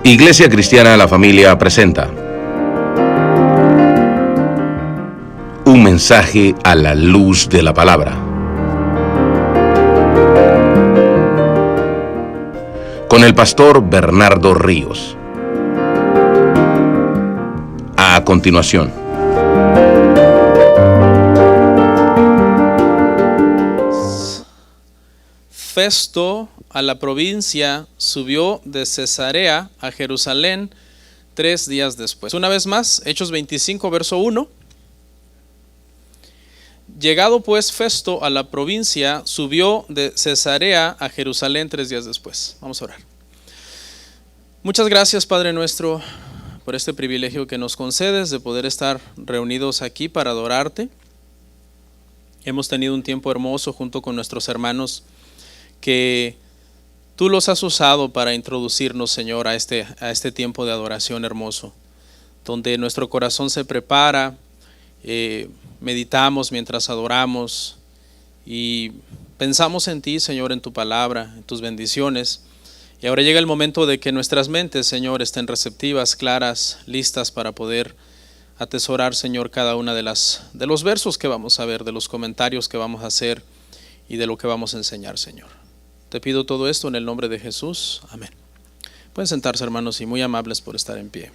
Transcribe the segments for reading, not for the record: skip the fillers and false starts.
Iglesia Cristiana La Familia presenta un mensaje a la luz de la palabra, con el pastor Bernardo Ríos. A continuación. Festo a la provincia subió de Cesarea a Jerusalén 3 días después. Una vez más, Hechos 25, verso 1. Llegado pues Festo a la provincia, subió de Cesarea a Jerusalén 3 días después. Vamos a orar. Muchas gracias, Padre nuestro, por este privilegio que nos concedes de poder estar reunidos aquí para adorarte. Hemos tenido un tiempo hermoso junto con nuestros hermanos que tú los has usado para introducirnos, Señor, a este tiempo de adoración hermoso, donde nuestro corazón se prepara, meditamos mientras adoramos y pensamos en ti, Señor, en tu palabra, en tus bendiciones. Y ahora llega el momento de que nuestras mentes, Señor, estén receptivas, claras, listas para poder atesorar, Señor, cada una de los versos que vamos a ver, de los comentarios que vamos a hacer y de lo que vamos a enseñar, Señor. Te pido todo esto en el nombre de Jesús. Amén. Pueden sentarse, hermanos, y muy amables por estar en pie.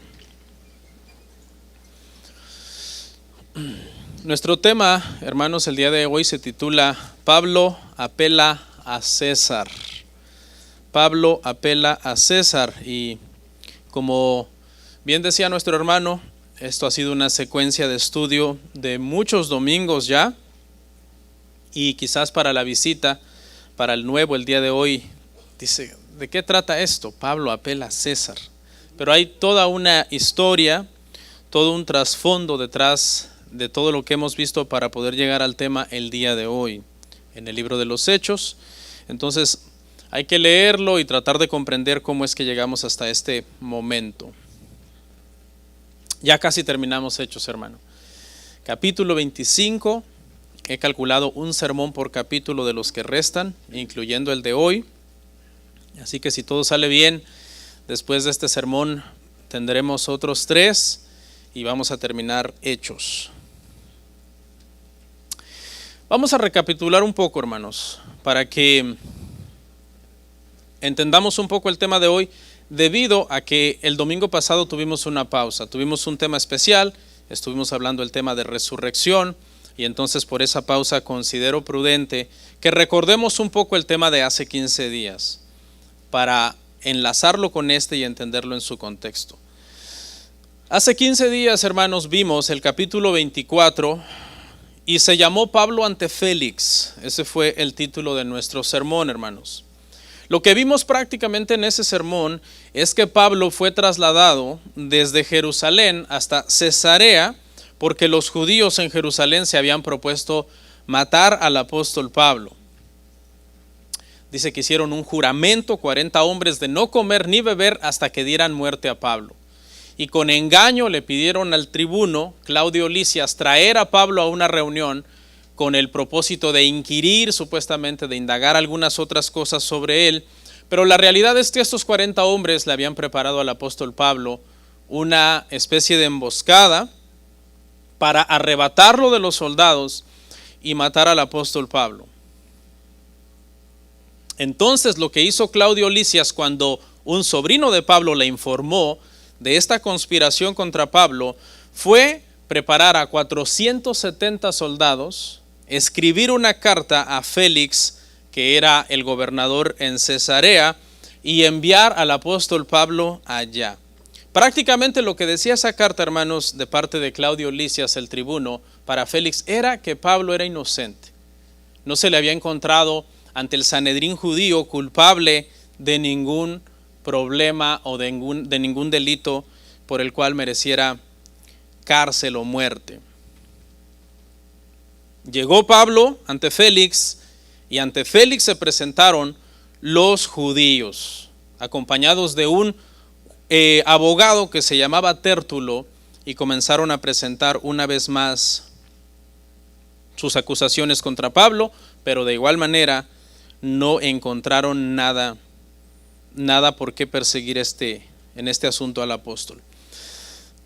Nuestro tema, hermanos, el día de hoy se titula Pablo apela a César. Pablo apela a César. Y como bien decía nuestro hermano, esto ha sido una secuencia de estudio de muchos domingos ya. Y quizás para la visita, para el nuevo, el día de hoy, dice, ¿de qué trata esto? Pablo apela a César. Pero hay toda una historia, todo un trasfondo detrás de todo lo que hemos visto para poder llegar al tema el día de hoy, en el libro de los Hechos. Entonces, hay que leerlo y tratar de comprender cómo es que llegamos hasta este momento. Ya casi terminamos Hechos, hermano. Capítulo 25. He calculado un sermón por capítulo de los que restan, incluyendo el de hoy. Así que si todo sale bien, después de este sermón tendremos otros 3 y vamos a terminar Hechos. Vamos a recapitular un poco, hermanos, para que entendamos un poco el tema de hoy, debido a que el domingo pasado tuvimos una pausa, tuvimos un tema especial, estuvimos hablando del tema de resurrección. Y entonces por esa pausa considero prudente que recordemos un poco el tema de hace 15 días para enlazarlo con este y entenderlo en su contexto. Hace 15 días, hermanos, vimos el capítulo 24 y se llamó Pablo ante Félix. Ese fue el título de nuestro sermón, hermanos. Lo que vimos prácticamente en ese sermón es que Pablo fue trasladado desde Jerusalén hasta Cesarea, porque los judíos en Jerusalén se habían propuesto matar al apóstol Pablo. Dice que hicieron un juramento, 40 hombres, de no comer ni beber hasta que dieran muerte a Pablo. Y con engaño le pidieron al tribuno, Claudio Lisias, traer a Pablo a una reunión con el propósito de inquirir, supuestamente de indagar algunas otras cosas sobre él. Pero la realidad es que estos 40 hombres le habían preparado al apóstol Pablo una especie de emboscada para arrebatarlo de los soldados y matar al apóstol Pablo. Entonces lo que hizo Claudio Lisias cuando un sobrino de Pablo le informó de esta conspiración contra Pablo fue preparar a 470 soldados, escribir una carta a Félix, que era el gobernador en Cesarea, y enviar al apóstol Pablo allá. Prácticamente lo que decía esa carta, hermanos, de parte de Claudio Lisias, el tribuno, para Félix, era que Pablo era inocente. No se le había encontrado ante el Sanedrín judío culpable de ningún problema o de ningún delito por el cual mereciera cárcel o muerte. Llegó Pablo ante Félix y ante Félix se presentaron los judíos, acompañados de un abogado que se llamaba Tértulo, y comenzaron a presentar una vez más sus acusaciones contra Pablo, pero de igual manera no encontraron nada por qué perseguir este en este asunto al apóstol.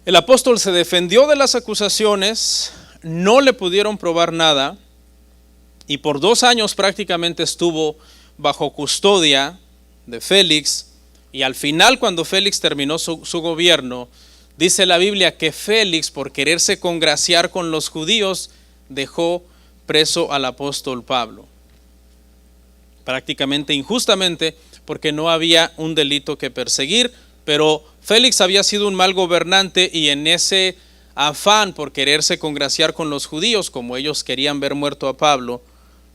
El apóstol se defendió de las acusaciones, no le pudieron probar nada y por 2 años prácticamente estuvo bajo custodia de Félix, y al final, cuando Félix terminó su gobierno, dice la Biblia que Félix, por quererse congraciar con los judíos, dejó preso al apóstol Pablo. Prácticamente injustamente, porque no había un delito que perseguir, pero Félix había sido un mal gobernante y en ese afán por quererse congraciar con los judíos, como ellos querían ver muerto a Pablo,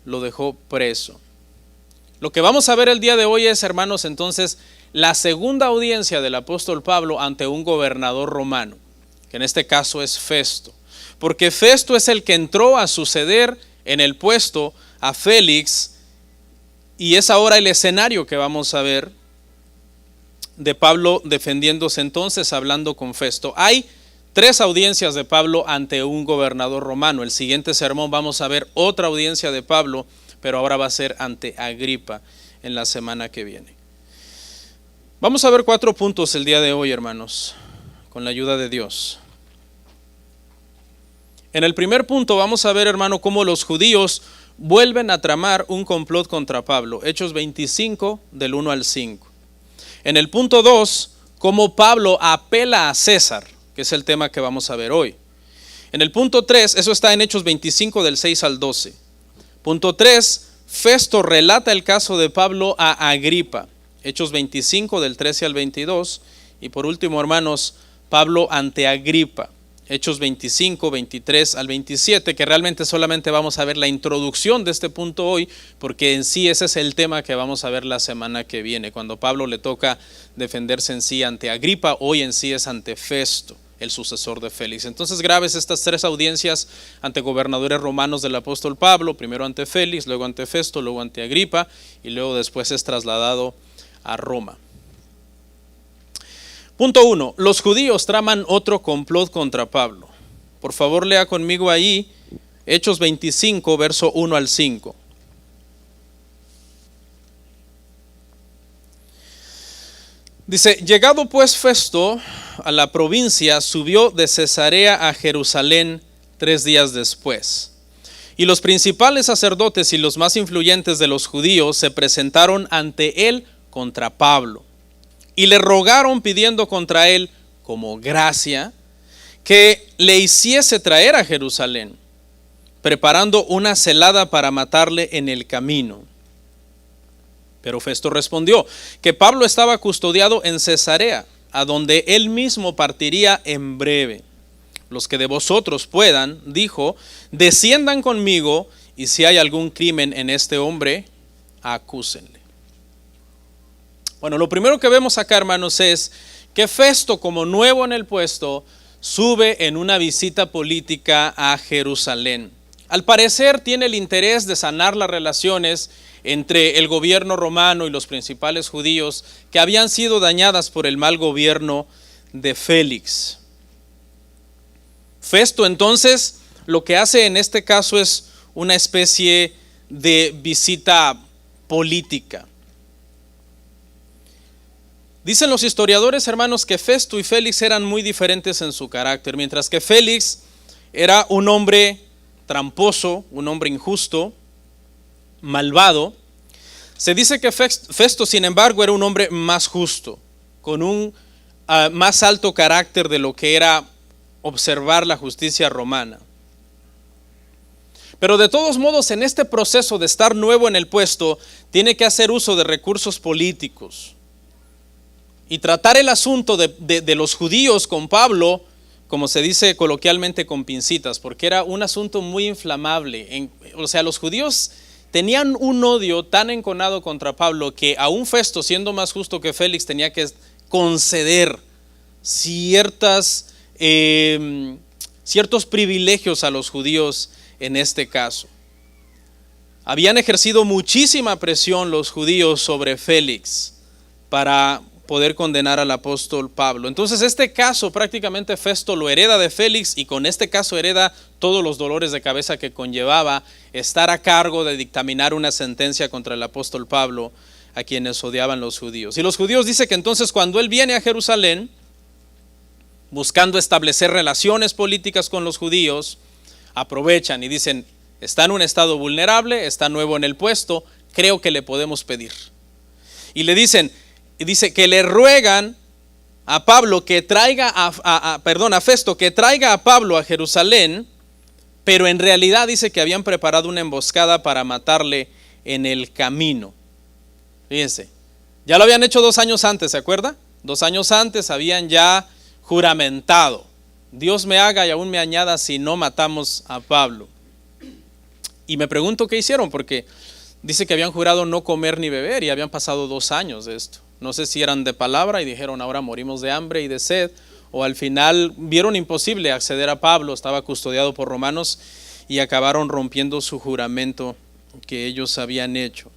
lo dejó preso. Lo que vamos a ver el día de hoy es, hermanos, entonces, la segunda audiencia del apóstol Pablo ante un gobernador romano, que en este caso es Festo, porque Festo es el que entró a suceder en el puesto a Félix, y es ahora el escenario que vamos a ver de Pablo defendiéndose entonces, hablando con Festo. Hay 3 audiencias de Pablo ante un gobernador romano. El siguiente sermón vamos a ver otra audiencia de Pablo, pero ahora va a ser ante Agripa en la semana que viene. Vamos a ver 4 puntos el día de hoy, hermanos, con la ayuda de Dios. En el primer punto vamos a ver, hermano, cómo los judíos vuelven a tramar un complot contra Pablo. Hechos 25, del 1 al 5. En el punto 2, cómo Pablo apela a César, que es el tema que vamos a ver hoy. En el punto 3, eso está en Hechos 25, del 6 al 12. Punto 3, Festo relata el caso de Pablo a Agripa. Hechos 25 del 13 al 22, y por último, hermanos, Pablo ante Agripa, Hechos 25, 23 al 27, que realmente solamente vamos a ver la introducción de este punto hoy, porque en sí ese es el tema que vamos a ver la semana que viene, cuando Pablo le toca defenderse en sí ante Agripa. Hoy en sí es ante Festo, el sucesor de Félix. Entonces grabes estas 3 audiencias ante gobernadores romanos del apóstol Pablo, primero ante Félix, luego ante Festo, luego ante Agripa, y luego después es trasladado a Roma. Punto 1. Los judíos traman otro complot contra Pablo. Por favor, lea conmigo ahí Hechos 25, verso 1 al 5. Dice: llegado pues Festo a la provincia, subió de Cesarea a Jerusalén 3 días después. Y los principales sacerdotes y los más influyentes de los judíos se presentaron ante él contra Pablo, y le rogaron pidiendo contra él como gracia que le hiciese traer a Jerusalén, preparando una celada para matarle en el camino. Pero Festo respondió que Pablo estaba custodiado en Cesarea, a donde él mismo partiría en breve. Los que de vosotros puedan, dijo, desciendan conmigo, y si hay algún crimen en este hombre, acúsenle. Bueno, lo primero que vemos acá, hermanos, es que Festo, como nuevo en el puesto, sube en una visita política a Jerusalén. Al parecer tiene el interés de sanar las relaciones entre el gobierno romano y los principales judíos que habían sido dañadas por el mal gobierno de Félix. Festo entonces lo que hace en este caso es una especie de visita política. Dicen los historiadores, hermanos, que Festo y Félix eran muy diferentes en su carácter. Mientras que Félix era un hombre tramposo, un hombre injusto, malvado, se dice que Festo, sin embargo, era un hombre más justo, con un más alto carácter de lo que era observar la justicia romana. Pero de todos modos, en este proceso de estar nuevo en el puesto, tiene que hacer uso de recursos políticos y tratar el asunto de los judíos con Pablo, como se dice coloquialmente, con pincitas, porque era un asunto muy inflamable. O sea, los judíos tenían un odio tan enconado contra Pablo que aún Festo, siendo más justo que Félix, tenía que conceder ciertos privilegios a los judíos en este caso. Habían ejercido muchísima presión los judíos sobre Félix para poder condenar al apóstol Pablo. Entonces este caso prácticamente Festo lo hereda de Félix, y con este caso hereda todos los dolores de cabeza que conllevaba estar a cargo de dictaminar una sentencia contra el apóstol Pablo a quienes odiaban los judíos. Y los judíos dicen que entonces cuando él viene a Jerusalén, buscando establecer relaciones políticas con los judíos, aprovechan y dicen, está en un estado vulnerable, está nuevo en el puesto, creo que le podemos pedir. Y le dice que le ruegan a Pablo que traiga a Festo que traiga a Pablo a Jerusalén, pero en realidad dice que habían preparado una emboscada para matarle en el camino. Fíjense, ya lo habían hecho 2 años antes, ¿se acuerda? 2 años antes habían ya juramentado, Dios me haga y aún me añada si no matamos a Pablo. Y me pregunto qué hicieron, porque dice que habían jurado no comer ni beber y habían pasado 2 años de esto. No sé si eran de palabra y dijeron ahora morimos de hambre y de sed, o al final vieron imposible acceder a Pablo, estaba custodiado por romanos y acabaron rompiendo su juramento que ellos habían hecho.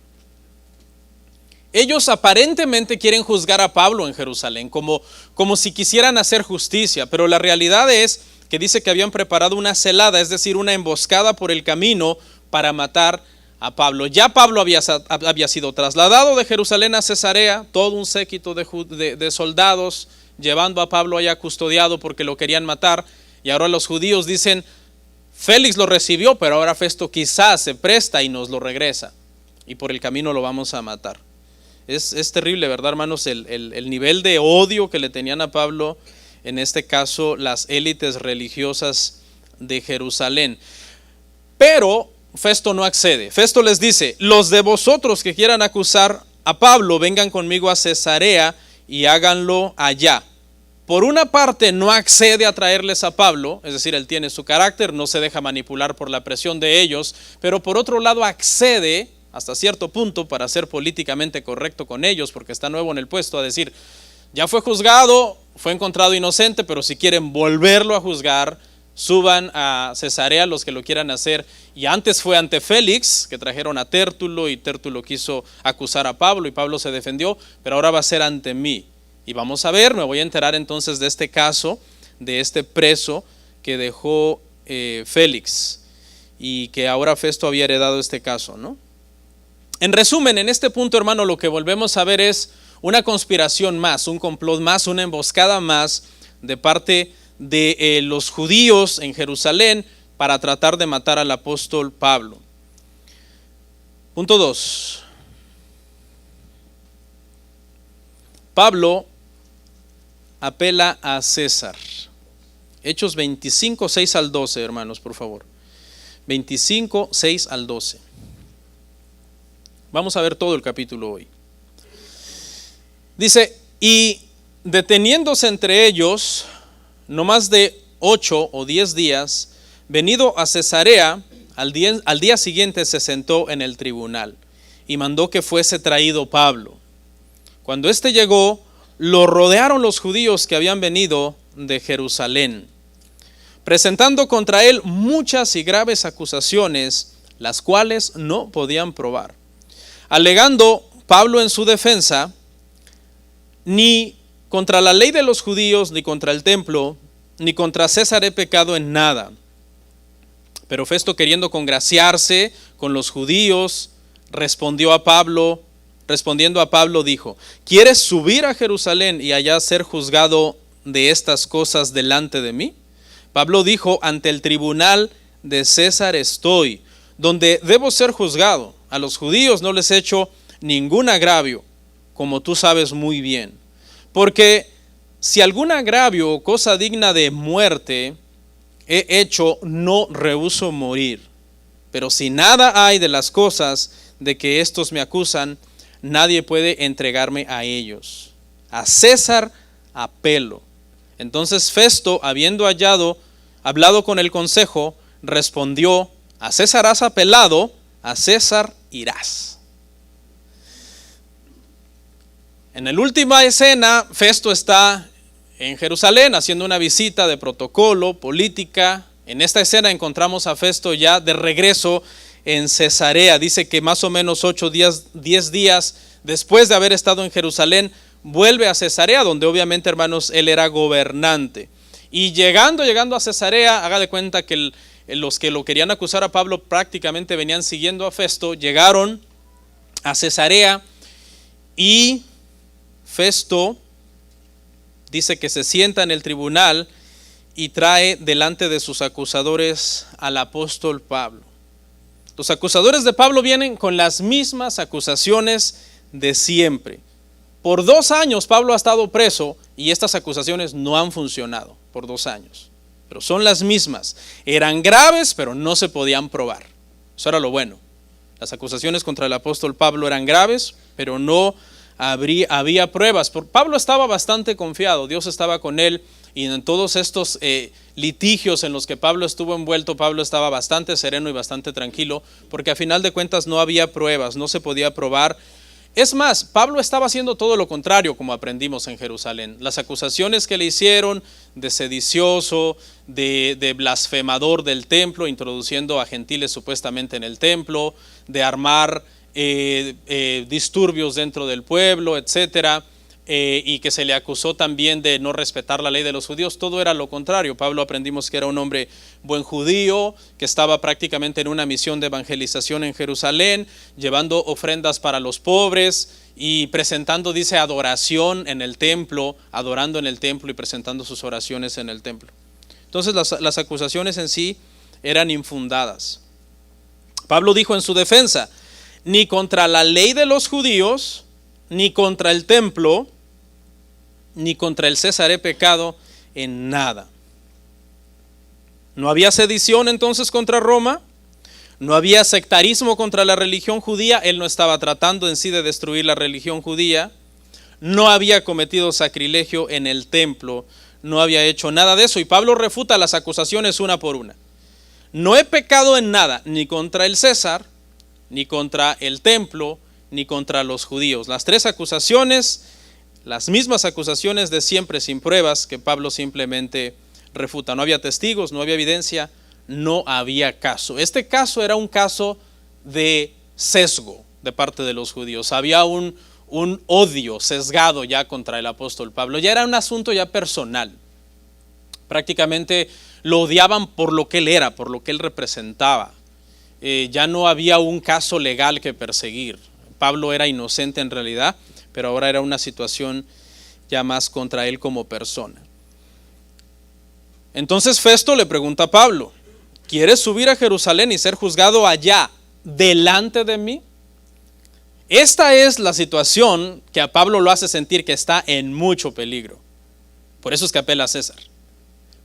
Ellos aparentemente quieren juzgar a Pablo en Jerusalén, como si quisieran hacer justicia, pero la realidad es que dice que habían preparado una celada, es decir, una emboscada por el camino para matar a Pablo. Ya Pablo había sido trasladado de Jerusalén a Cesarea, todo un séquito de soldados llevando a Pablo allá custodiado porque lo querían matar, y ahora los judíos dicen, Félix lo recibió, pero ahora Festo quizás se presta y nos lo regresa, y por el camino lo vamos a matar. Es terrible, ¿verdad, hermanos? El nivel de odio que le tenían a Pablo, en este caso las élites religiosas de Jerusalén. Pero Festo no accede. Festo les dice, los de vosotros que quieran acusar a Pablo, vengan conmigo a Cesarea y háganlo allá. Por una parte no accede a traerles a Pablo, es decir, él tiene su carácter, no se deja manipular por la presión de ellos, pero por otro lado accede hasta cierto punto para ser políticamente correcto con ellos, porque está nuevo en el puesto, a decir, ya fue juzgado, fue encontrado inocente, pero si quieren volverlo a juzgar, suban a Cesarea los que lo quieran hacer. Y antes fue ante Félix, que trajeron a Tértulo, y Tértulo quiso acusar a Pablo y Pablo se defendió, pero ahora va a ser ante mí. Y vamos a ver, me voy a enterar entonces de este caso, de este preso que dejó Félix, y que ahora Festo había heredado este caso, ¿no? En resumen, en este punto, hermano, lo que volvemos a ver es una conspiración más, un complot más, una emboscada más de parte de los judíos en Jerusalén para tratar de matar al apóstol Pablo. Punto 2. Pablo apela a César. Hechos 25, 6 al 12, hermanos, por favor. 25, 6 al 12. Vamos a ver todo el capítulo hoy. Dice, y deteniéndose entre ellos, no más de 8 o 10 días, venido a Cesarea, al día siguiente se sentó en el tribunal y mandó que fuese traído Pablo. Cuando éste llegó, lo rodearon los judíos que habían venido de Jerusalén, presentando contra él muchas y graves acusaciones, las cuales no podían probar. Alegando Pablo en su defensa, ni contra la ley de los judíos, ni contra el templo, ni contra César he pecado en nada. Pero Festo, queriendo congraciarse con los judíos, respondiendo a Pablo, dijo, ¿quieres subir a Jerusalén y allá ser juzgado de estas cosas delante de mí? Pablo dijo, ante el tribunal de César estoy, donde debo ser juzgado. A los judíos no les he hecho ningún agravio, como tú sabes muy bien. Porque si algún agravio o cosa digna de muerte he hecho, no rehúso morir. Pero si nada hay de las cosas de que estos me acusan, nadie puede entregarme a ellos. A César apelo. Entonces Festo, habiendo hablado con el consejo, respondió, a César has apelado, a César irás. En la última escena, Festo está en Jerusalén haciendo una visita de protocolo, política. En esta escena encontramos a Festo ya de regreso en Cesarea. Dice que más o menos 10 días después de haber estado en Jerusalén, vuelve a Cesarea, donde obviamente, hermanos, él era gobernante. Y llegando a Cesarea, haga de cuenta que los que lo querían acusar a Pablo prácticamente venían siguiendo a Festo, llegaron a Cesarea Y Festo dice que se sienta en el tribunal y trae delante de sus acusadores al apóstol Pablo. Los acusadores de Pablo vienen con las mismas acusaciones de siempre. Por 2 años Pablo ha estado preso y estas acusaciones no han funcionado por 2 años. Pero son las mismas. Eran graves, pero no se podían probar. Eso era lo bueno. Las acusaciones contra el apóstol Pablo eran graves, pero no había pruebas. Pablo estaba bastante confiado, Dios estaba con él, y en todos estos litigios en los que Pablo estuvo envuelto, Pablo estaba bastante sereno y bastante tranquilo, porque a final de cuentas no había pruebas, no se podía probar. Es más, Pablo estaba haciendo todo lo contrario, como aprendimos en Jerusalén. Las acusaciones que le hicieron de sedicioso, de blasfemador del templo, introduciendo a gentiles supuestamente en el templo, de armar disturbios dentro del pueblo, etcétera, y que se le acusó también de no respetar la ley de los judíos. Todo era lo contrario. Pablo aprendimos que era un hombre buen judío, que estaba prácticamente en una misión de evangelización en Jerusalén, llevando ofrendas para los pobres y presentando, dice, adoración en el templo, adorando en el templo y presentando sus oraciones en el templo. Entonces las acusaciones en sí eran infundadas. Pablo dijo en su defensa: ni contra la ley de los judíos, ni contra el templo, ni contra el César he pecado en nada. No había sedición entonces contra Roma, no había sectarismo contra la religión judía. Él no estaba tratando en sí de destruir la religión judía, no había cometido sacrilegio en el templo, no había hecho nada de eso. Y Pablo refuta las acusaciones una por una. No he pecado en nada, ni contra el César, ni contra el templo, ni contra los judíos. Las 3 acusaciones, las mismas acusaciones de siempre, sin pruebas, que Pablo simplemente refuta. No había testigos, no había evidencia, no había caso. Este caso era un caso de sesgo de parte de los judíos. Había un odio sesgado ya contra el apóstol Pablo. Ya era un asunto ya personal. Prácticamente lo odiaban por lo que él era, por lo que él representaba. Ya no había un caso legal que perseguir. Pablo era inocente en realidad, pero ahora era una situación ya más contra él como persona. Entonces Festo le pregunta a Pablo: ¿quieres subir a Jerusalén y ser juzgado allá delante de mí? Esta es la situación que a Pablo lo hace sentir que está en mucho peligro. Por eso es que apela a César.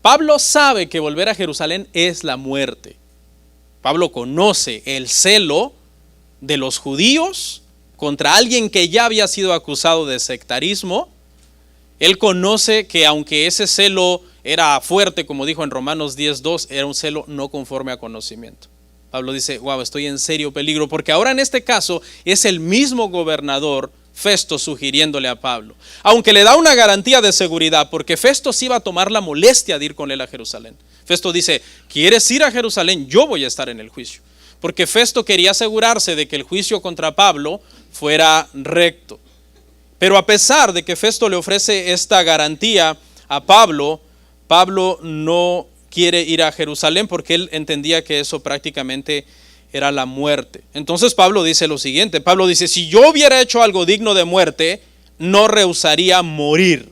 Pablo sabe que volver a Jerusalén es la muerte. Pablo conoce el celo de los judíos contra alguien que ya había sido acusado de sectarismo. Él conoce que aunque ese celo era fuerte, como dijo en Romanos 10:2, era un celo no conforme a conocimiento. Pablo dice: wow, estoy en serio peligro, porque ahora en este caso es el mismo gobernador Festo sugiriéndole a Pablo, aunque le da una garantía de seguridad, porque Festo sí iba a tomar la molestia de ir con él a Jerusalén. Festo dice: ¿quieres ir a Jerusalén? Yo voy a estar en el juicio. Porque Festo quería asegurarse de que el juicio contra Pablo fuera recto. Pero a pesar de que Festo le ofrece esta garantía a Pablo, Pablo no quiere ir a Jerusalén porque él entendía que eso prácticamente era la muerte. Entonces Pablo dice lo siguiente. Pablo dice: si yo hubiera hecho algo digno de muerte, no rehusaría morir.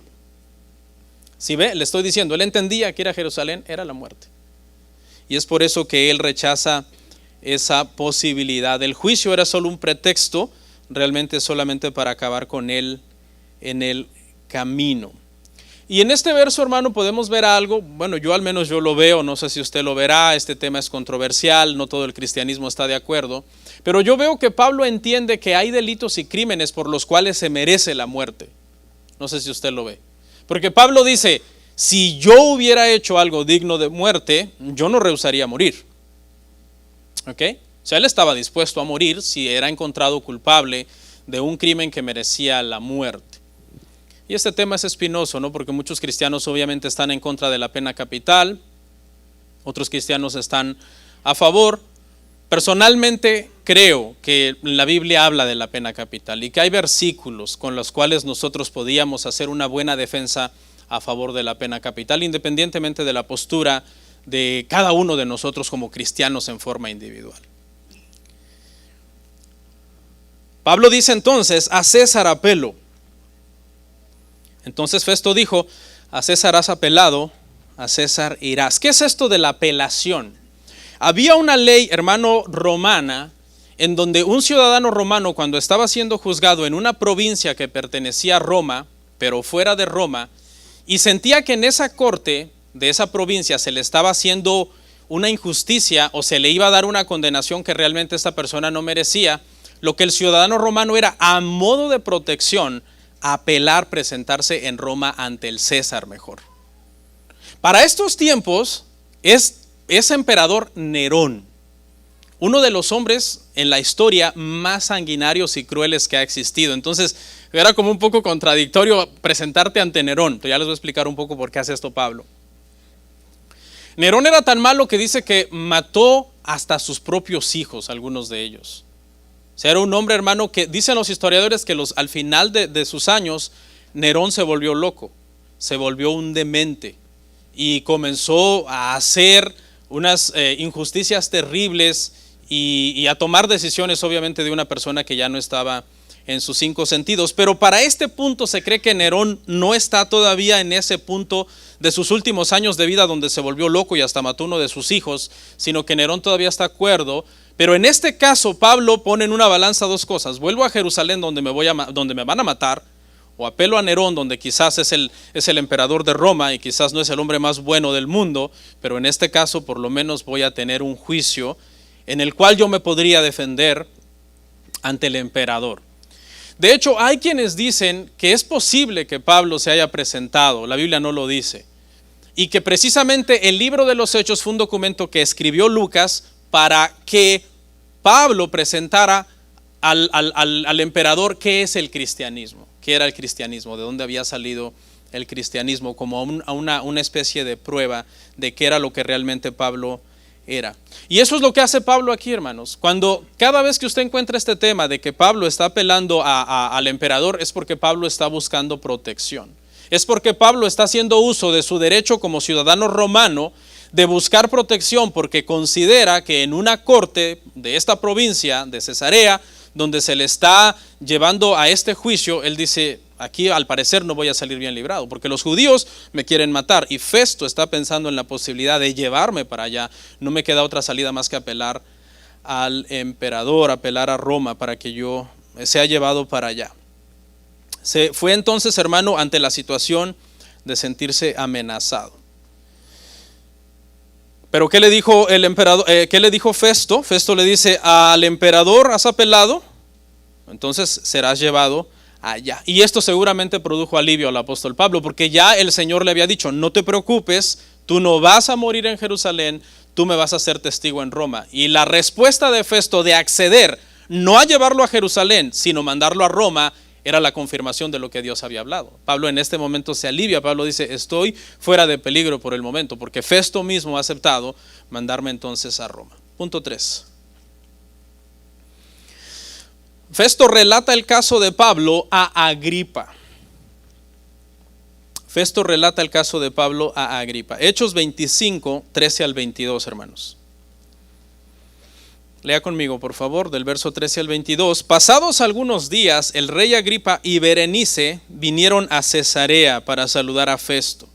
¿Sí ve? Le estoy diciendo, él entendía que ir a Jerusalén era la muerte. Y es por eso que él rechaza esa posibilidad. El juicio era solo un pretexto, realmente solamente para acabar con él en el camino. Y en este verso, hermano, podemos ver algo. Bueno, yo al menos yo lo veo, no sé si usted lo verá. Este tema es controversial, no todo el cristianismo está de acuerdo, pero yo veo que Pablo entiende que hay delitos y crímenes por los cuales se merece la muerte. No sé si usted lo ve, porque Pablo dice: si yo hubiera hecho algo digno de muerte, yo no rehusaría morir. ¿Ok? O sea, él estaba dispuesto a morir si era encontrado culpable de un crimen que merecía la muerte. Y este tema es espinoso, ¿no? Porque muchos cristianos obviamente están en contra de la pena capital, otros cristianos están a favor. Personalmente creo que la Biblia habla de la pena capital y que hay versículos con los cuales nosotros podíamos hacer una buena defensa a favor de la pena capital, independientemente de la postura de cada uno de nosotros como cristianos en forma individual. Pablo dice entonces: a César apelo. Entonces Festo dijo: a César has apelado, a César irás. ¿Qué es esto de la apelación? Había una ley, hermano, romana, en donde un ciudadano romano, cuando estaba siendo juzgado en una provincia que pertenecía a Roma, pero fuera de Roma, y sentía que en esa corte de esa provincia se le estaba haciendo una injusticia o se le iba a dar una condenación que realmente esta persona no merecía, lo que el ciudadano romano era, a modo de protección, apelar, presentarse en Roma ante el César mejor. Para estos tiempos es emperador Nerón, uno de los hombres en la historia más sanguinarios y crueles que ha existido. Entonces era como un poco contradictorio presentarte ante Nerón. Entonces, ya les voy a explicar un poco por qué hace esto Pablo. Nerón era tan malo que dice que mató hasta sus propios hijos, algunos de ellos. O sea, era un hombre, hermano, que dicen los historiadores que al final de sus años, Nerón se volvió loco, se volvió un demente y comenzó a hacer unas injusticias terribles y a tomar decisiones, obviamente, de una persona que ya no estaba en sus 5 sentidos. Pero para este punto se cree que Nerón no está todavía en ese punto de sus últimos años de vida donde se volvió loco y hasta mató uno de sus hijos, sino que Nerón todavía está cuerdo. Pero en este caso Pablo pone en una balanza dos cosas: vuelvo a Jerusalén donde me van a matar, o apelo a Nerón, donde quizás es el emperador de Roma y quizás no es el hombre más bueno del mundo, pero en este caso por lo menos voy a tener un juicio en el cual yo me podría defender ante el emperador. De hecho, hay quienes dicen que es posible que Pablo se haya presentado, la Biblia no lo dice, y que precisamente el libro de los Hechos fue un documento que escribió Lucas para que Pablo presentara al emperador qué es el cristianismo, qué era el cristianismo, de dónde había salido el cristianismo, como una especie de prueba de qué era lo que realmente Pablo era. Y eso es lo que hace Pablo aquí, hermanos. Cada vez que usted encuentra este tema de que Pablo está apelando al emperador, es porque Pablo está buscando protección. Es porque Pablo está haciendo uso de su derecho como ciudadano romano de buscar protección, porque considera que en una corte de esta provincia de Cesarea, donde se le está llevando a este juicio, él dice: aquí al parecer no voy a salir bien librado, porque los judíos me quieren matar y Festo está pensando en la posibilidad de llevarme para allá. No me queda otra salida más que apelar al emperador, apelar a Roma para que yo sea llevado para allá. Se fue entonces, hermano, ante la situación de sentirse amenazado. Pero ¿qué le dijo el emperador? ¿Qué le dijo Festo? Festo le dice: al emperador has apelado, entonces serás llevado allá. Y esto seguramente produjo alivio al apóstol Pablo, porque ya el Señor le había dicho: no te preocupes, tú no vas a morir en Jerusalén, tú me vas a ser testigo en Roma. Y la respuesta de Festo de acceder, no a llevarlo a Jerusalén, sino mandarlo a Roma, era la confirmación de lo que Dios había hablado. Pablo en este momento se alivia. Pablo dice: estoy fuera de peligro por el momento, porque Festo mismo ha aceptado mandarme entonces a Roma. Punto 3. Festo relata el caso de Pablo a Agripa. Festo relata el caso de Pablo a Agripa. Hechos 25, 13 al 22, hermanos. Lea conmigo, por favor, del verso 13 al 22. Pasados algunos días, el rey Agripa y Berenice vinieron a Cesarea para saludar a Festo.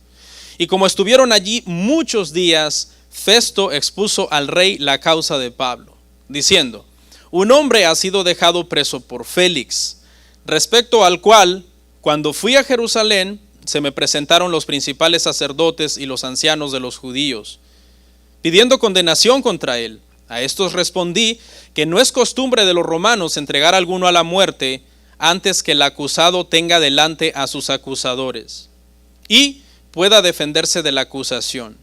Y como estuvieron allí muchos días, Festo expuso al rey la causa de Pablo, diciendo: un hombre ha sido dejado preso por Félix, respecto al cual, cuando fui a Jerusalén, se me presentaron los principales sacerdotes y los ancianos de los judíos, pidiendo condenación contra él. A estos respondí que no es costumbre de los romanos entregar a alguno a la muerte antes que el acusado tenga delante a sus acusadores y pueda defenderse de la acusación.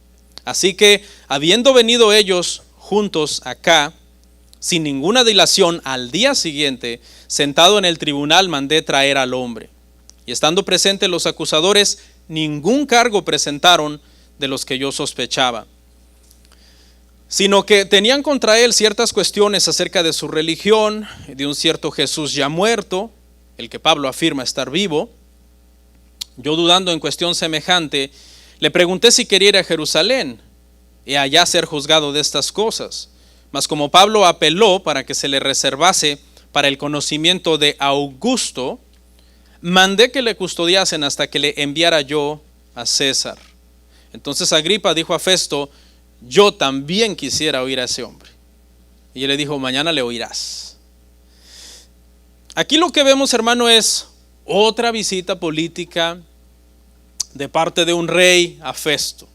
Así que, habiendo venido ellos juntos acá, sin ninguna dilación, al día siguiente, sentado en el tribunal, mandé traer al hombre. Y estando presentes los acusadores, ningún cargo presentaron de los que yo sospechaba, sino que tenían contra él ciertas cuestiones acerca de su religión, de un cierto Jesús ya muerto, el que Pablo afirma estar vivo. Yo, dudando en cuestión semejante, le pregunté si quería ir a Jerusalén y allá ser juzgado de estas cosas. Mas como Pablo apeló para que se le reservase para el conocimiento de Augusto, mandé que le custodiasen hasta que le enviara yo a César. Entonces Agripa dijo a Festo: yo también quisiera oír a ese hombre. Y él le dijo: mañana le oirás. Aquí lo que vemos, hermano, es otra visita política de parte de un rey a Festo.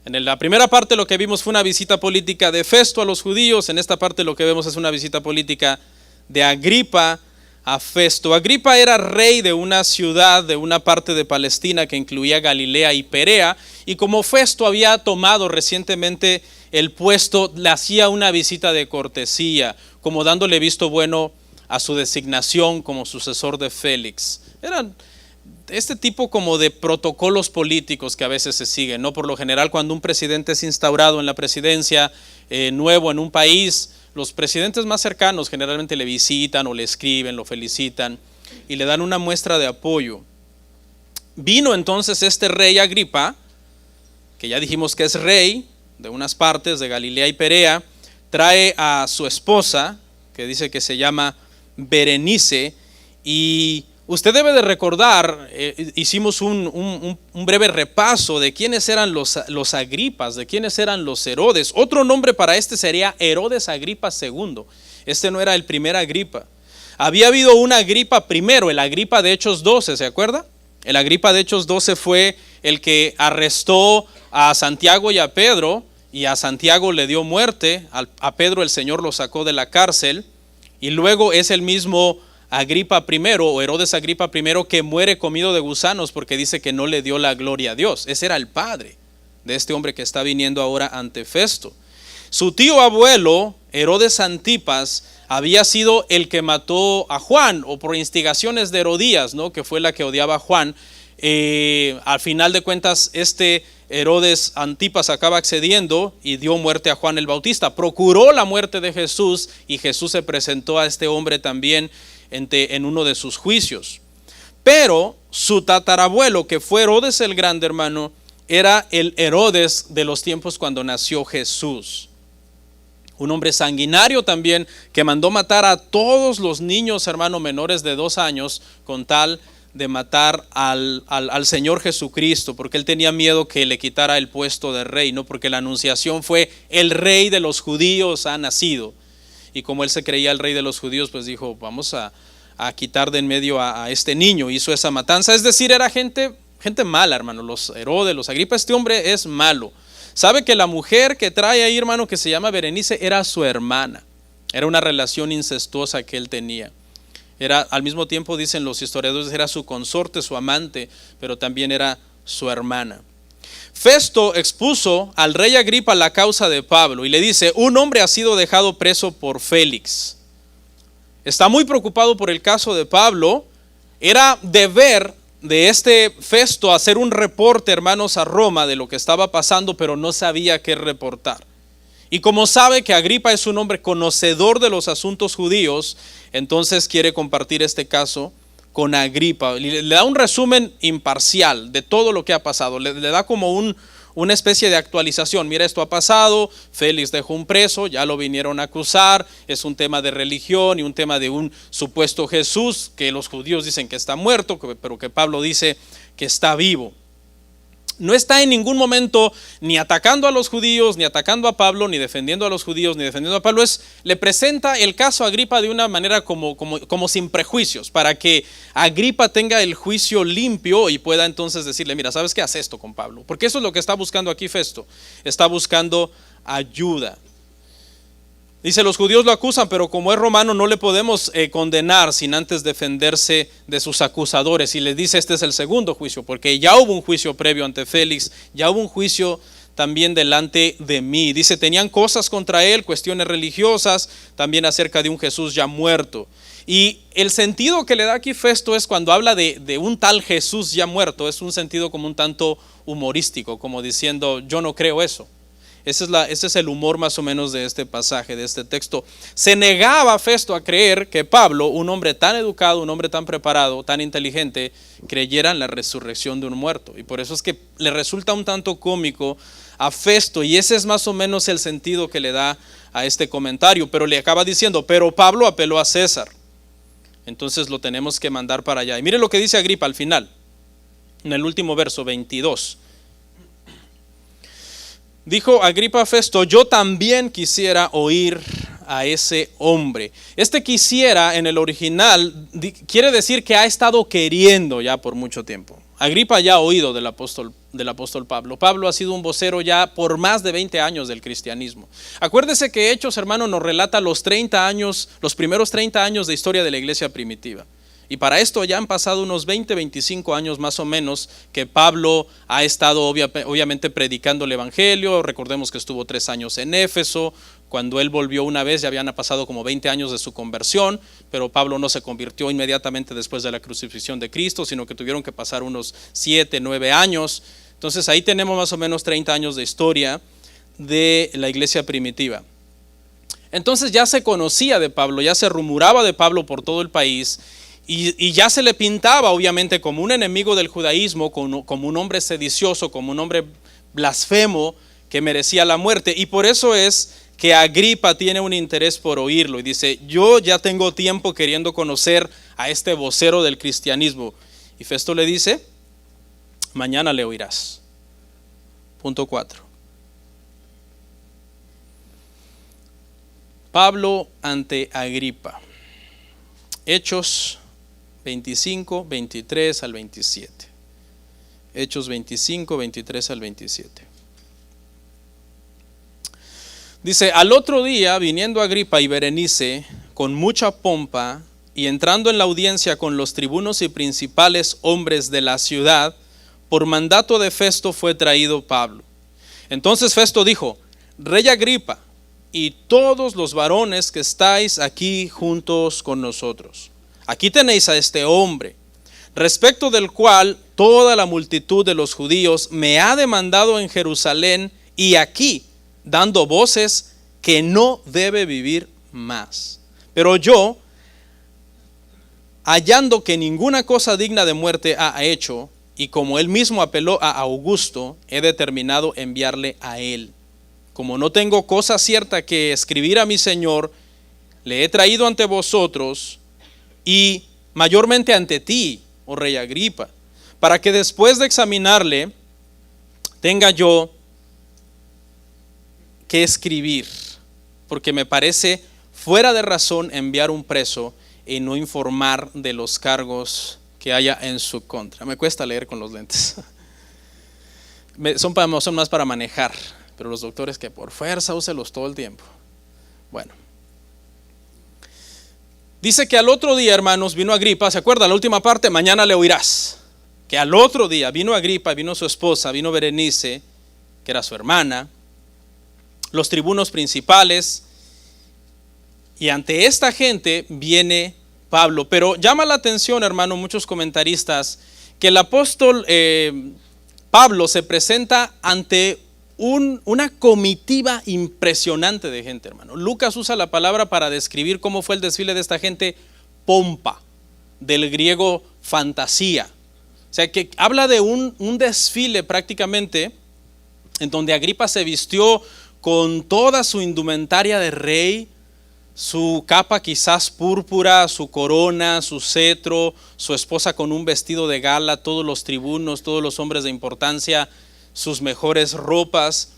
En la primera parte lo que vimos fue una visita política de Festo a los judíos. En esta parte lo que vemos es una visita política de Agripa a Festo. Agripa era rey de una ciudad, de una parte de Palestina que incluía Galilea y Perea, y como Festo había tomado recientemente el puesto, le hacía una visita de cortesía, como dándole visto bueno a su designación como sucesor de Félix. Eran este tipo como de protocolos políticos que a veces se siguen, ¿no? Por lo general, cuando un presidente es instaurado en la presidencia nuevo en un país, los presidentes más cercanos generalmente le visitan o le escriben, lo felicitan y le dan una muestra de apoyo. Vino entonces este rey Agripa, que ya dijimos que es rey de unas partes de Galilea y Perea, trae a su esposa, que dice que se llama Berenice, y usted debe de recordar, hicimos un breve repaso de quiénes eran los Agripas, de quiénes eran los Herodes. Otro nombre para este sería Herodes Agripa II. Este no era el primer Agripa. Había habido un Agripa primero, el Agripa de Hechos 12, ¿se acuerda? El Agripa de Hechos 12 fue el que arrestó a Santiago y a Pedro, y a Santiago le dio muerte, a Pedro el Señor lo sacó de la cárcel, y luego es el mismo Agripa I, o Herodes Agripa I, que muere comido de gusanos porque dice que no le dio la gloria a Dios. Ese era el padre de este hombre que está viniendo ahora ante Festo. Su tío abuelo, Herodes Antipas, había sido el que mató a Juan, o por instigaciones de Herodías, ¿no? Que fue la que odiaba a Juan. Al final de cuentas, este Herodes Antipas acaba accediendo y dio muerte a Juan el Bautista. Procuró la muerte de Jesús, y Jesús se presentó a este hombre también en uno de sus juicios. Pero su tatarabuelo, que fue Herodes el Grande, hermano, era el Herodes de los tiempos cuando nació Jesús. Un hombre sanguinario también, que mandó matar a todos los niños, hermano, menores de 2 años, con tal de matar al Señor Jesucristo, porque él tenía miedo que le quitara el puesto de rey, ¿no? Porque la anunciación fue: el rey de los judíos ha nacido. Y como él se creía el rey de los judíos, pues dijo: vamos a quitar de en medio a este niño. Hizo esa matanza. Es decir, era gente mala, hermano. Los Herodes, los Agripa, este hombre es malo. Sabe que la mujer que trae ahí, hermano, que se llama Berenice, era su hermana. Era una relación incestuosa que él tenía. Era, al mismo tiempo, dicen los historiadores, era su consorte, su amante, pero también era su hermana. Festo expuso al rey Agripa la causa de Pablo y le dice: un hombre ha sido dejado preso por Félix. Está muy preocupado por el caso de Pablo. Era deber de este Festo hacer un reporte, hermanos, a Roma de lo que estaba pasando, pero no sabía qué reportar. Y como sabe que Agripa es un hombre conocedor de los asuntos judíos, entonces quiere compartir este caso con Agripa. Le da un resumen imparcial de todo lo que ha pasado. Le da como una especie de actualización. Mira, esto ha pasado, Félix dejó un preso, ya lo vinieron a acusar, es un tema de religión y un tema de un supuesto Jesús, que los judíos dicen que está muerto, pero que Pablo dice que está vivo. No está en ningún momento ni atacando a los judíos, ni atacando a Pablo, ni defendiendo a los judíos, ni defendiendo a Pablo. Le presenta el caso a Agripa de una manera como sin prejuicios, para que Agripa tenga el juicio limpio y pueda entonces decirle: mira, ¿sabes qué? Haz esto con Pablo. Porque eso es lo que está buscando aquí Festo. Está buscando ayuda. Dice: los judíos lo acusan, pero como es romano no le podemos condenar sin antes defenderse de sus acusadores. Y les dice: este es el segundo juicio, porque ya hubo un juicio previo ante Félix, ya hubo un juicio también delante de mí. Dice: tenían cosas contra él, cuestiones religiosas, también acerca de un Jesús ya muerto. Y el sentido que le da aquí Festo es cuando habla de un tal Jesús ya muerto, es un sentido como un tanto humorístico, como diciendo: yo no creo eso. Ese es el humor más o menos de este pasaje, de este texto. Se negaba Festo a creer que Pablo, un hombre tan educado, un hombre tan preparado, tan inteligente, creyera en la resurrección de un muerto. Y por eso es que le resulta un tanto cómico a Festo, y ese es más o menos el sentido que le da a este comentario. Pero le acaba diciendo: pero Pablo apeló a César. entonces lo tenemos que mandar para allá. Y mire lo que dice Agripa al final, en el último verso 22. Dijo Agripa a Festo: yo también quisiera oír a ese hombre. Este quisiera en el original quiere decir que ha estado queriendo ya por mucho tiempo. Agripa ya ha oído del apóstol Pablo. Pablo ha sido un vocero ya por más de 20 años del cristianismo. Acuérdese que Hechos, hermano, nos relata los primeros 30 años de historia de la iglesia primitiva. Y para esto ya han pasado unos 20, 25 años más o menos que Pablo ha estado obviamente predicando el evangelio. Recordemos que estuvo 3 años en Éfeso. Cuando él volvió una vez ya habían pasado como 20 años de su conversión, pero Pablo no se convirtió inmediatamente después de la crucifixión de Cristo, sino que tuvieron que pasar unos 7, 9 años. Entonces ahí tenemos más o menos 30 años de historia de la iglesia primitiva. Entonces ya se conocía de Pablo, ya se rumoraba de Pablo por todo el país. Y ya se le pintaba obviamente como un enemigo del judaísmo, como un hombre sedicioso, como un hombre blasfemo que merecía la muerte. Y por eso es que Agripa tiene un interés por oírlo y dice: yo ya tengo tiempo queriendo conocer a este vocero del cristianismo. Y Festo le dice: mañana le oirás. Punto 4. Pablo ante Agripa. Hechos 25, 23 al 27. Hechos 25, 23 al 27. Dice: al otro día, viniendo Agripa y Berenice con mucha pompa y entrando en la audiencia con los tribunos y principales hombres de la ciudad, por mandato de Festo fue traído Pablo. Entonces Festo dijo: Rey Agripa, y todos los varones que estáis aquí juntos con nosotros, aquí tenéis a este hombre, respecto del cual toda la multitud de los judíos me ha demandado en Jerusalén y aquí, dando voces que no debe vivir más. Pero yo, hallando que ninguna cosa digna de muerte ha hecho, y como él mismo apeló a Augusto, he determinado enviarle a él. Como no tengo cosa cierta que escribir a mi Señor, le he traído ante vosotros y mayormente ante ti, oh rey Agripa, para que después de examinarle tenga yo que escribir, porque me parece fuera de razón enviar un preso y no informar de los cargos que haya en su contra. Me cuesta leer con los lentes. Son más para manejar, pero los doctores que por fuerza úselos todo el tiempo. Bueno. Dice que al otro día, hermanos, vino Agripa. ¿Se acuerda la última parte? Mañana le oirás. Que al otro día vino Agripa, vino su esposa, vino Berenice, que era su hermana, los tribunos principales, y ante esta gente viene Pablo. Pero llama la atención, hermano, muchos comentaristas, que el apóstol Pablo se presenta ante una comitiva impresionante de gente, hermano. Lucas usa la palabra para describir cómo fue el desfile de esta gente: pompa, del griego fantasía. O sea, que habla de un desfile prácticamente en donde Agripa se vistió con toda su indumentaria de rey, su capa quizás púrpura, su corona, su cetro, su esposa con un vestido de gala, todos los tribunos, todos los hombres de importancia, sus mejores ropas,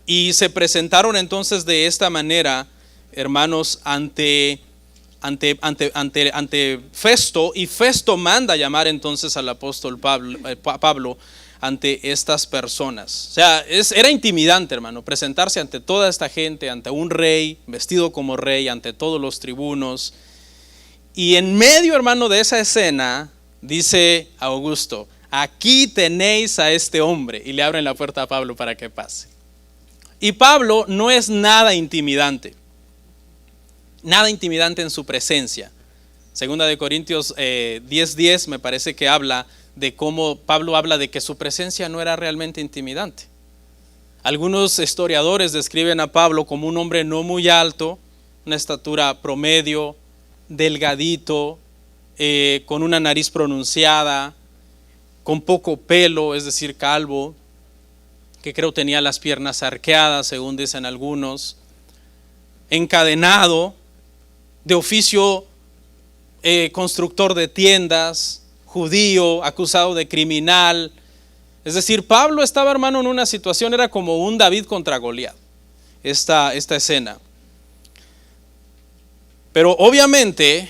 y se presentaron entonces de esta manera, hermanos, ante Festo, y Festo manda llamar entonces al apóstol Pablo ante estas personas. O sea, era intimidante, hermano, presentarse ante toda esta gente, ante un rey, vestido como rey, ante todos los tribunos. Y en medio, hermano, de esa escena, dice Augusto: aquí tenéis a este hombre, y le abren la puerta a Pablo para que pase. Y Pablo no es nada intimidante en su presencia. Segunda de Corintios 10:10 me parece que habla de cómo Pablo habla de que su presencia no era realmente intimidante. Algunos historiadores describen a Pablo como un hombre no muy alto, una estatura promedio, delgadito, con una nariz pronunciada, con poco pelo, es decir, calvo, que creo tenía las piernas arqueadas, según dicen algunos, encadenado, de oficio constructor de tiendas, judío, acusado de criminal. Es decir, Pablo estaba, hermano, en una situación, era como un David contra Goliat, esta escena. Pero obviamente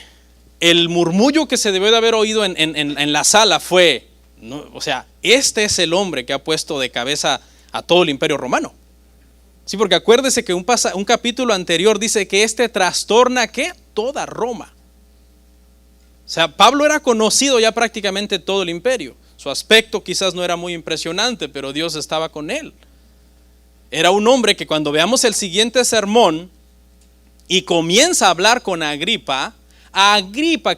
el murmullo que se debió de haber oído en la sala fue, no, o sea, este es el hombre que ha puesto de cabeza a todo el imperio romano. Sí, porque acuérdese que un capítulo anterior dice que este trastorna ¿qué? Toda Roma. O sea, Pablo era conocido ya prácticamente todo el imperio. Su aspecto quizás no era muy impresionante, pero Dios estaba con él. Era un hombre que cuando veamos el siguiente sermón y comienza a hablar con Agripa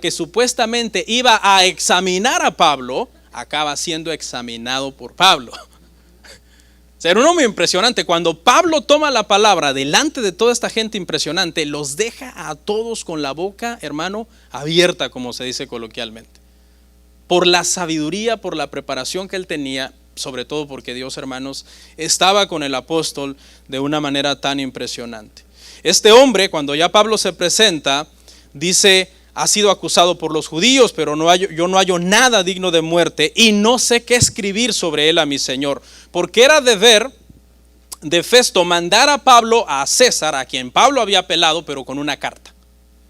que supuestamente iba a examinar a Pablo, acaba siendo examinado por Pablo. O sea, era un hombre impresionante. Cuando Pablo toma la palabra delante de toda esta gente impresionante, los deja a todos con la boca, hermano, abierta, como se dice coloquialmente. Por la sabiduría, por la preparación que él tenía, sobre todo porque Dios, hermanos, estaba con el apóstol de una manera tan impresionante. Este hombre, cuando ya Pablo se presenta, dice: ha sido acusado por los judíos, pero yo no hallo nada digno de muerte y no sé qué escribir sobre él a mi Señor. Porque era deber de Festo mandar a Pablo a César, a quien Pablo había apelado, pero con una carta.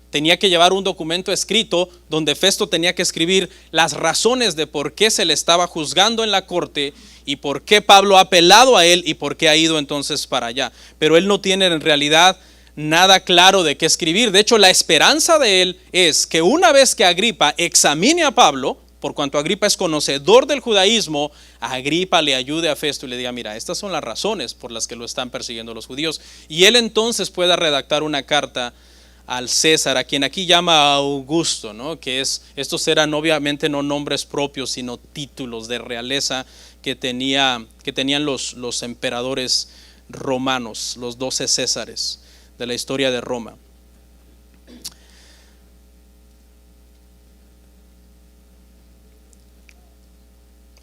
Tenía que llevar un documento escrito donde Festo tenía que escribir las razones de por qué se le estaba juzgando en la corte y por qué Pablo ha apelado a él y por qué ha ido entonces para allá. Pero él no tiene en realidad nada claro de qué escribir. De hecho, la esperanza de él es que una vez que Agripa examine a Pablo, por cuanto Agripa es conocedor del judaísmo, Agripa le ayude a Festo y le diga: mira, estas son las razones por las que lo están persiguiendo los judíos. Y él entonces pueda redactar una carta al César, a quien aquí llama Augusto, ¿no? Que estos eran obviamente no nombres propios, sino títulos de realeza que tenían los emperadores romanos, los 12 Césares de la historia de Roma.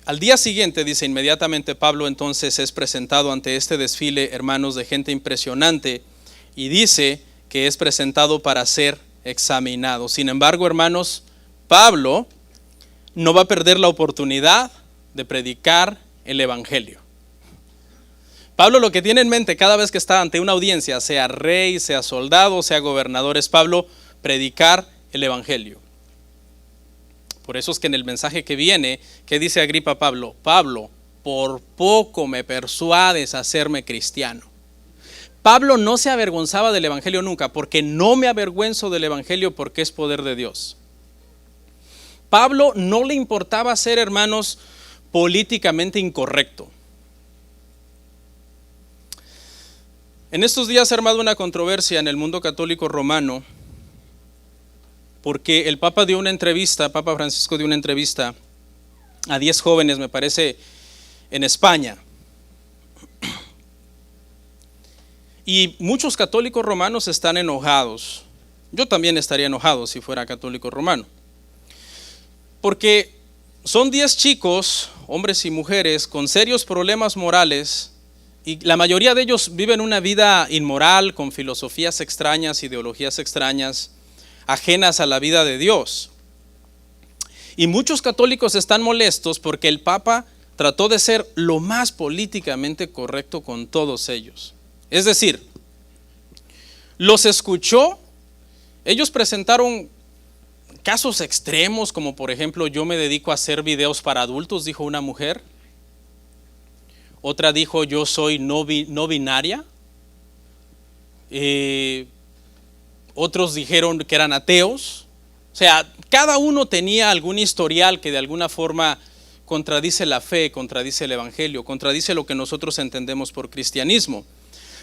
Al día siguiente, dice, inmediatamente Pablo entonces es presentado ante este desfile, hermanos, de gente impresionante, y dice que es presentado para ser examinado. Sin embargo, hermanos, Pablo no va a perder la oportunidad de predicar el evangelio. Pablo lo que tiene en mente cada vez que está ante una audiencia, sea rey, sea soldado, sea gobernador, es Pablo predicar el evangelio. Por eso es que en el mensaje que viene, ¿qué dice Agripa a Pablo? Pablo, por poco me persuades a hacerme cristiano. Pablo no se avergonzaba del evangelio nunca, porque no me avergüenzo del evangelio porque es poder de Dios. Pablo no le importaba ser, hermanos, políticamente incorrecto. En estos días se ha armado una controversia en el mundo católico romano porque el Papa dio una entrevista, Papa Francisco dio una entrevista a 10 jóvenes, me parece, en España. Y muchos católicos romanos están enojados. Yo también estaría enojado si fuera católico romano. Porque son 10 chicos, hombres y mujeres, con serios problemas morales. Y la mayoría de ellos viven una vida inmoral, con filosofías extrañas, ideologías extrañas, ajenas a la vida de Dios. Y muchos católicos están molestos porque el Papa trató de ser lo más políticamente correcto con todos ellos. Es decir, los escuchó, ellos presentaron casos extremos, como por ejemplo, yo me dedico a hacer videos para adultos, dijo una mujer. Otra dijo, yo soy no binaria. Otros dijeron que eran ateos. O sea, cada uno tenía algún historial que de alguna forma contradice la fe, contradice el evangelio, contradice lo que nosotros entendemos por cristianismo.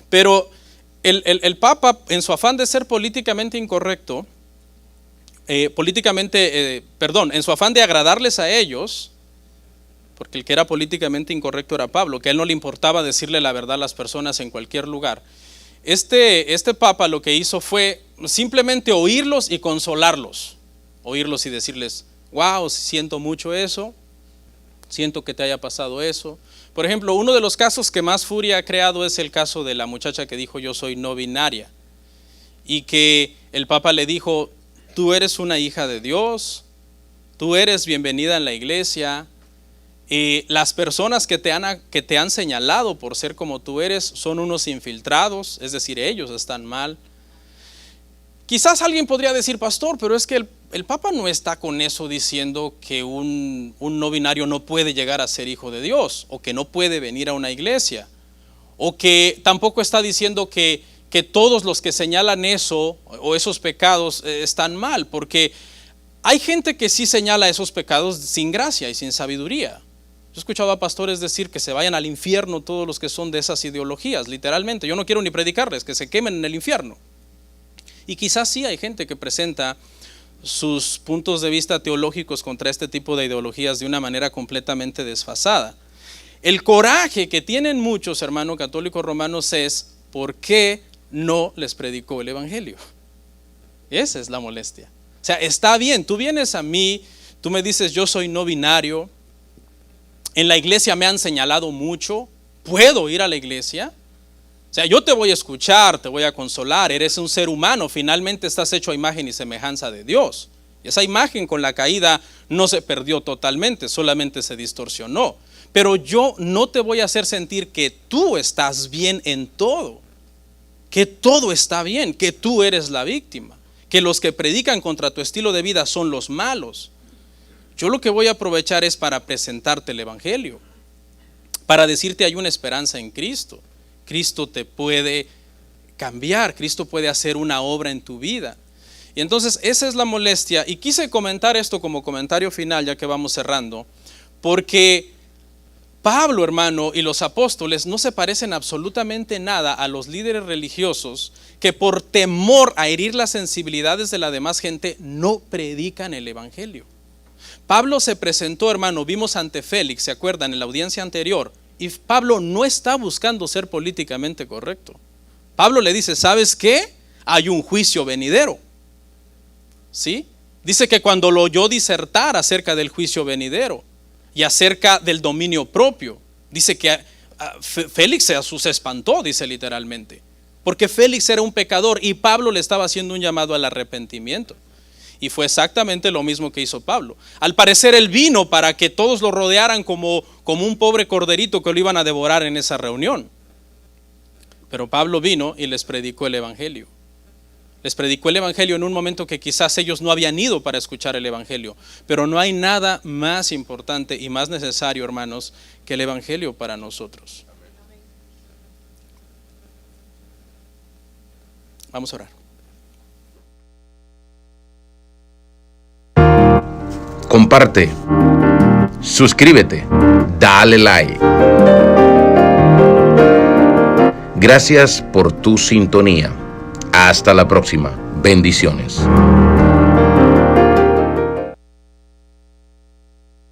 Pero el Papa, en su afán de ser políticamente incorrecto, en su afán de agradarles a ellos, porque el que era políticamente incorrecto era Pablo, que a él no le importaba decirle la verdad a las personas en cualquier lugar. Este Papa lo que hizo fue simplemente oírlos y consolarlos, oírlos y decirles, wow, siento mucho eso, siento que te haya pasado eso. Por ejemplo, uno de los casos que más furia ha creado es el caso de la muchacha que dijo yo soy no binaria, y que el Papa le dijo, tú eres una hija de Dios, tú eres bienvenida en la iglesia, y las personas que te han señalado por ser como tú eres son unos infiltrados, es decir, ellos están mal. Quizás alguien podría decir, pastor, pero es que el Papa no está con eso diciendo que un no binario no puede llegar a ser hijo de Dios, o que no puede venir a una iglesia, o que tampoco está diciendo que todos los que señalan eso o esos pecados están mal, porque hay gente que sí señala esos pecados sin gracia y sin sabiduría. Yo he escuchado a pastores decir que se vayan al infierno todos los que son de esas ideologías, literalmente. Yo no quiero ni predicarles, que se quemen en el infierno. Y quizás sí hay gente que presenta sus puntos de vista teológicos contra este tipo de ideologías de una manera completamente desfasada. El coraje que tienen muchos hermanos católicos romanos es ¿por qué no les predicó el evangelio? Esa es la molestia. O sea, está bien, tú vienes a mí, tú me dices yo soy no binario, en la iglesia me han señalado mucho, ¿puedo ir a la iglesia? O sea, yo te voy a escuchar, te voy a consolar, eres un ser humano, finalmente estás hecho a imagen y semejanza de Dios. Y esa imagen con la caída no se perdió totalmente, solamente se distorsionó. Pero yo no te voy a hacer sentir que tú estás bien en todo, que todo está bien, que tú eres la víctima, que los que predican contra tu estilo de vida son los malos. Yo lo que voy a aprovechar es para presentarte el evangelio, para decirte hay una esperanza en Cristo. Cristo te puede cambiar, Cristo puede hacer una obra en tu vida. Y entonces esa es la molestia, y quise comentar esto como comentario final ya que vamos cerrando, porque Pablo, hermano, y los apóstoles no se parecen absolutamente nada a los líderes religiosos que por temor a herir las sensibilidades de la demás gente no predican el evangelio. Pablo se presentó, hermano, vimos ante Félix, ¿se acuerdan? En la audiencia anterior, y Pablo no está buscando ser políticamente correcto. Pablo le dice, ¿sabes qué? Hay un juicio venidero. ¿Sí? Dice que cuando lo oyó disertar acerca del juicio venidero y acerca del dominio propio, dice que Félix se espantó, dice literalmente, porque Félix era un pecador y Pablo le estaba haciendo un llamado al arrepentimiento. Y fue exactamente lo mismo que hizo Pablo. Al parecer él vino para que todos lo rodearan como un pobre corderito que lo iban a devorar en esa reunión. Pero Pablo vino y les predicó el evangelio. Les predicó el evangelio en un momento que quizás ellos no habían ido para escuchar el evangelio. Pero no hay nada más importante y más necesario, hermanos, que el evangelio para nosotros. Vamos a orar. Comparte, suscríbete, dale like. Gracias por tu sintonía. Hasta la próxima. Bendiciones.